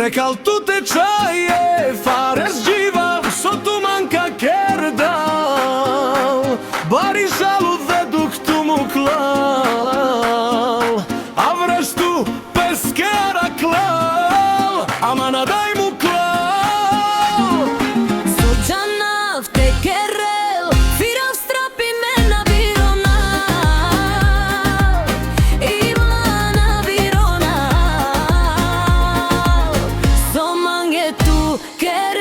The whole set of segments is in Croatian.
Prekal tu tečaje, fares dživa, so tu manka kerdal. Bari žalu veduk tu mu klal, a vrestu peskera klal, a mana daj mu klal. Sođana v tekerel, firav strapi mena vironal, Ivana vironal, somange tu kerdal.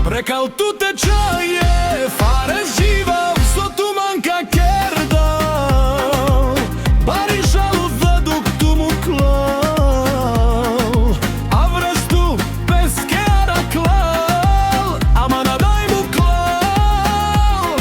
Prekal tu tečaje, fares dživa, so tu manka kerdal. Bari žalu veduk tu mu klal, a vrestu peskera klal, a mana daj mu klal.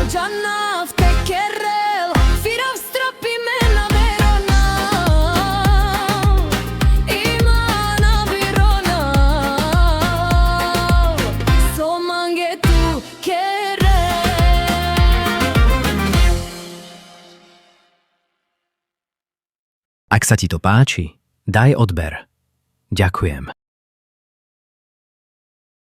Sođana v tekerel, firav strapi mena veronal, Ivana vironal, somange tu kerel. Ak sa ti to páči, daj odber. Ďakujem.